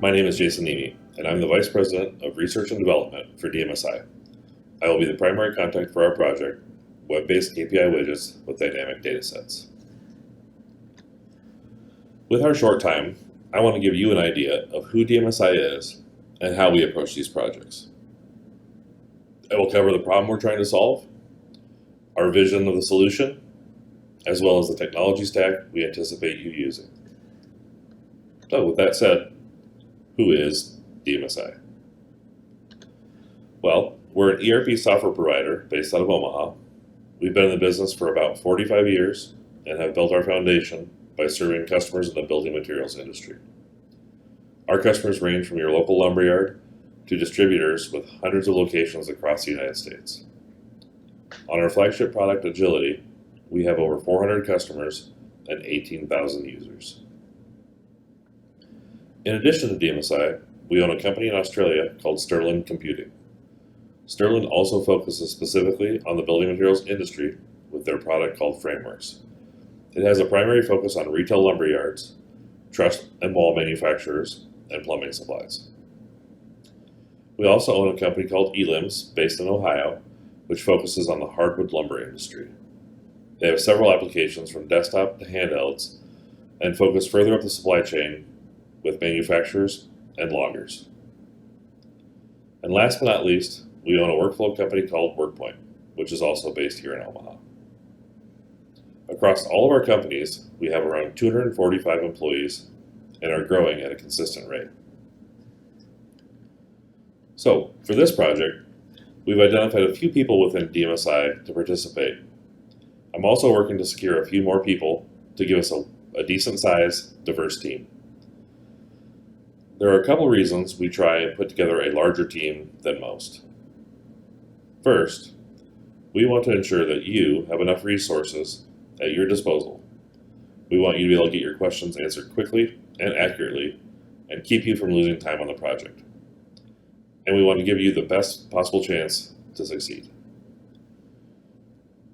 My name is Jason Nemi, and I'm the Vice President of Research and Development for DMSi. I will be the primary contact for our project, web-based API widgets with dynamic datasets. With our short time, I want to give you an idea of who DMSi is and how we approach these projects. I will cover the problem we're trying to solve, our vision of the solution, as well as the technology stack we anticipate you using. So with that said, who is DMSi? Well, we're an ERP software provider based out of Omaha. We've been in the business for about 45 years and have built our foundation by serving customers in the building materials industry. Our customers range from your local lumberyard to distributors with hundreds of locations across the United States. On our flagship product, Agility, we have over 400 customers and 18,000 users. In addition to DMSi, we own a company in Australia called Sterling Computing. Sterling also focuses specifically on the building materials industry with their product called Frameworks. It has a primary focus on retail lumber yards, truss and wall manufacturers, and plumbing supplies. We also own a company called eLimbs based in Ohio, which focuses on the hardwood lumber industry. They have several applications from desktop to handhelds and focus further up the supply chain with manufacturers and loggers. And last but not least, we own a workflow company called WorkPoint, which is also based here in Omaha. Across all of our companies, we have around 245 employees and are growing at a consistent rate. So, for this project, we've identified a few people within DMSi to participate. I'm also working to secure a few more people to give us a decent sized, diverse team. There are a couple reasons we try and put together a larger team than most. First, we want to ensure that you have enough resources at your disposal. We want you to be able to get your questions answered quickly and accurately and keep you from losing time on the project. And we want to give you the best possible chance to succeed.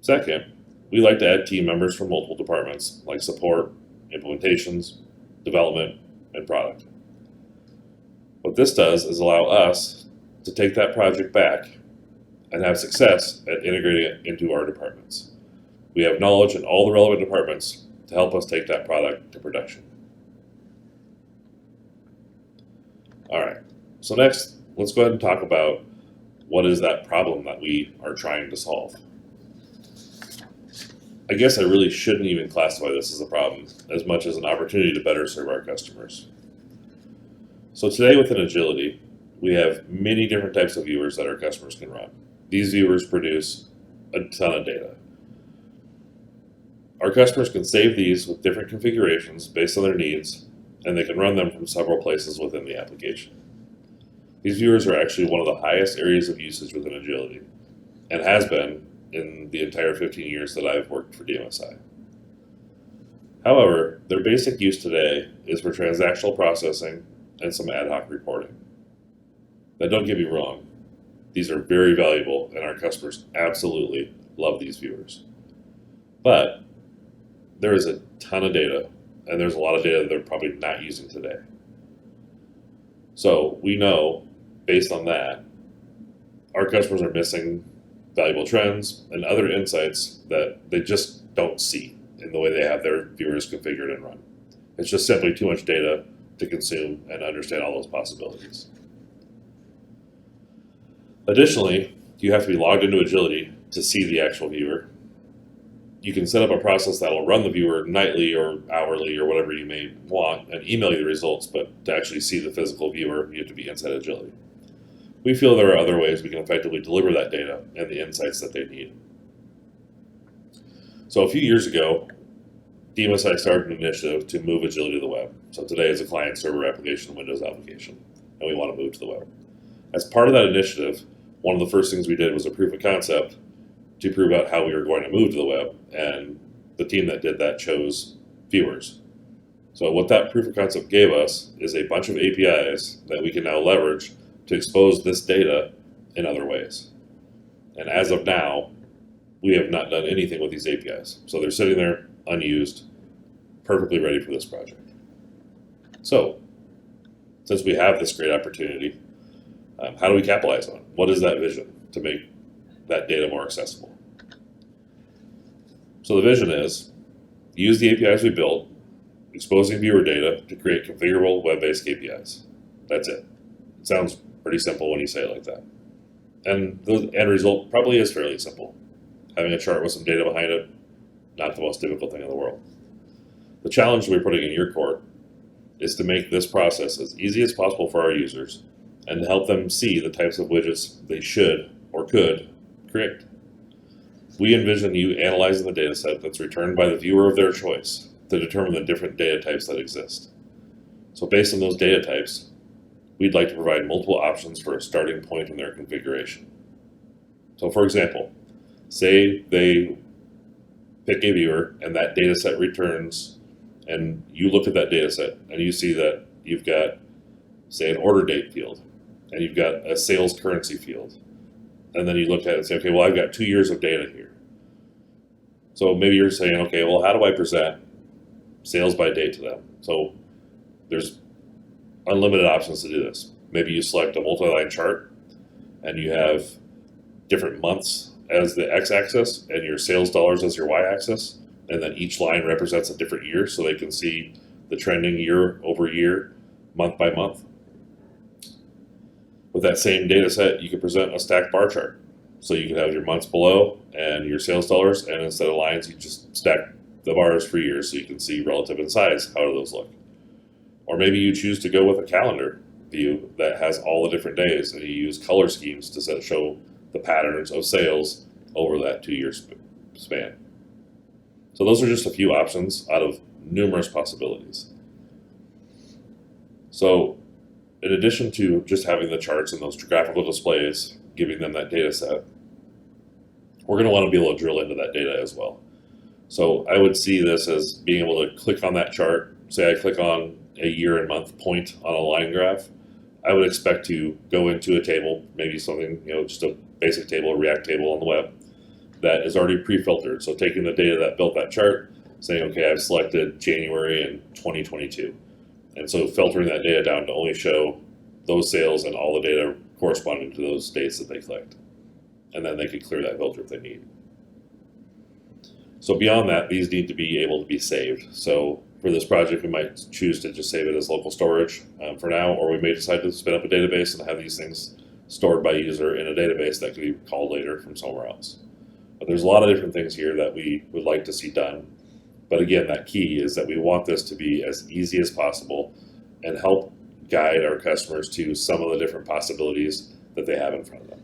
Second, we like to add team members from multiple departments like support, implementations, development, and product. What this does is allow us to take that project back and have success at integrating it into our departments. We have knowledge in all the relevant departments to help us take that product to production. All right, so next, let's go ahead and talk about what is that problem that we are trying to solve. I guess I really shouldn't even classify this as a problem as much as an opportunity to better serve our customers. So today within Agility, we have many different types of viewers that our customers can run. These viewers produce a ton of data. Our customers can save these with different configurations based on their needs, and they can run them from several places within the application. These viewers are actually one of the highest areas of usage within Agility, and has been in the entire 15 years that I've worked for DMSi. However, their basic use today is for transactional processing and some ad hoc reporting. Now don't get me wrong, these are very valuable and our customers absolutely love these viewers. But there is a ton of data, and there's a lot of data that they're probably not using today. So we know, based on that, our customers are missing valuable trends and other insights that they just don't see in the way they have their viewers configured and run. It's just simply too much data to consume and understand all those possibilities. Additionally, you have to be logged into Agility to see the actual viewer. You can set up a process that will run the viewer nightly or hourly or whatever you may want and email you the results, but to actually see the physical viewer, you have to be inside Agility. We feel there are other ways we can effectively deliver that data and the insights that they need. So a few years ago, DMSi started an initiative to move Agility to the web. So today it's a client-server application, Windows application, and we want to move to the web. As part of that initiative, one of the first things we did was a proof of concept to prove out how we were going to move to the web, and the team that did that chose viewers. So what that proof of concept gave us is a bunch of APIs that we can now leverage to expose this data in other ways. And as of now, we have not done anything with these APIs. So they're sitting there unused, perfectly ready for this project. So since we have this great opportunity, how do we capitalize on it? What is that vision to make that data more accessible? So the vision is use the APIs we built, exposing viewer data to create configurable web-based KPIs. That's it. It sounds pretty simple when you say it like that. And the end result probably is fairly simple. Having a chart with some data behind it, not the most difficult thing in the world. The challenge we're putting in your court is to make this process as easy as possible for our users and to help them see the types of widgets they should or could create. We envision you analyzing the data set that's returned by the viewer of their choice to determine the different data types that exist. So based on those data types, we'd like to provide multiple options for a starting point in their configuration. So for example, say they pick a viewer and that data set returns, and you look at that data set and you see that you've got, say, an order date field, and you've got a sales currency field. And then you look at it and say, okay, well, I've got 2 years of data here. So maybe you're saying, okay, well, how do I present sales by date to them? So there's unlimited options to do this. Maybe you select a multi-line chart and you have different months as the x-axis and your sales dollars as your y-axis, and then each line represents a different year so they can see the trending year over year, month by month. With that same data set, you can present a stacked bar chart. So you can have your months below and your sales dollars, and instead of lines, you just stack the bars for years so you can see relative in size. How do those look? Or maybe you choose to go with a calendar view that has all the different days, and you use color schemes to show the patterns of sales over that 2 year span. So those are just a few options out of numerous possibilities. So in addition to just having the charts and those graphical displays, giving them that data set, we're going to want to be able to drill into that data as well. So I would see this as being able to click on that chart. Say I click on a year and month point on a line graph. I would expect to go into a table, maybe something, just a basic table, a React table on the web that is already pre-filtered. So taking the data that built that chart, saying, okay, I've selected January in 2022. And so filtering that data down to only show those sales and all the data corresponding to those dates that they clicked. And then they could clear that filter if they need. So beyond that, these need to be able to be saved. So for this project, we might choose to just save it as local storage for now, or we may decide to spin up a database and have these things stored by user in a database that can be called later from somewhere else. But there's a lot of different things here that we would like to see done. But again, that key is that we want this to be as easy as possible and help guide our customers to some of the different possibilities that they have in front of them.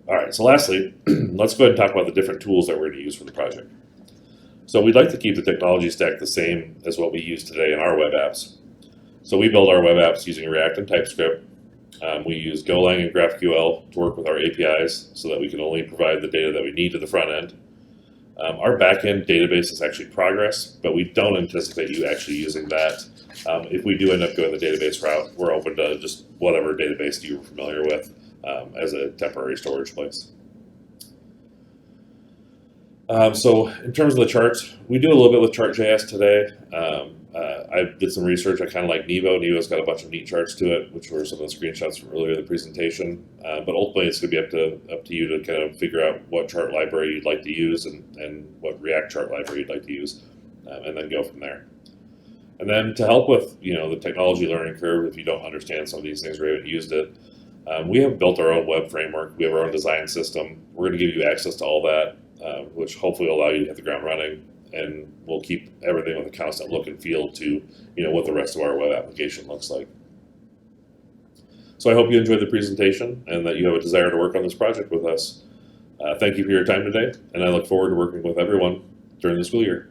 All right, so lastly, let's go ahead and talk about the different tools that we're going to use for the project. So we'd like to keep the technology stack the same as what we use today in our web apps. So we build our web apps using React and TypeScript. We use Golang and GraphQL to work with our APIs so that we can only provide the data that we need to the front end. Our backend database is actually Progress, but we don't anticipate you actually using that. If we do end up going the database route, we're open to just whatever database you're familiar with as a temporary storage place. So in terms of the charts, we do a little bit with Chart.js today. I did some research. I kind of like Nevo. Nevo's got a bunch of neat charts to it, which were some of the screenshots from earlier in the presentation. But ultimately, it's going to be up to you to kind of figure out what chart library you'd like to use and what React chart library you'd like to use, and then go from there. And then to help with the technology learning curve, if you don't understand some of these things or haven't used it, we have built our own web framework. We have our own design system. We're going to give you access to all that, which hopefully will allow you to hit the ground running. And we'll keep everything with a constant look and feel to what the rest of our web application looks like. So I hope you enjoyed the presentation and that you have a desire to work on this project with us. Thank you for your time today, and I look forward to working with everyone during the school year.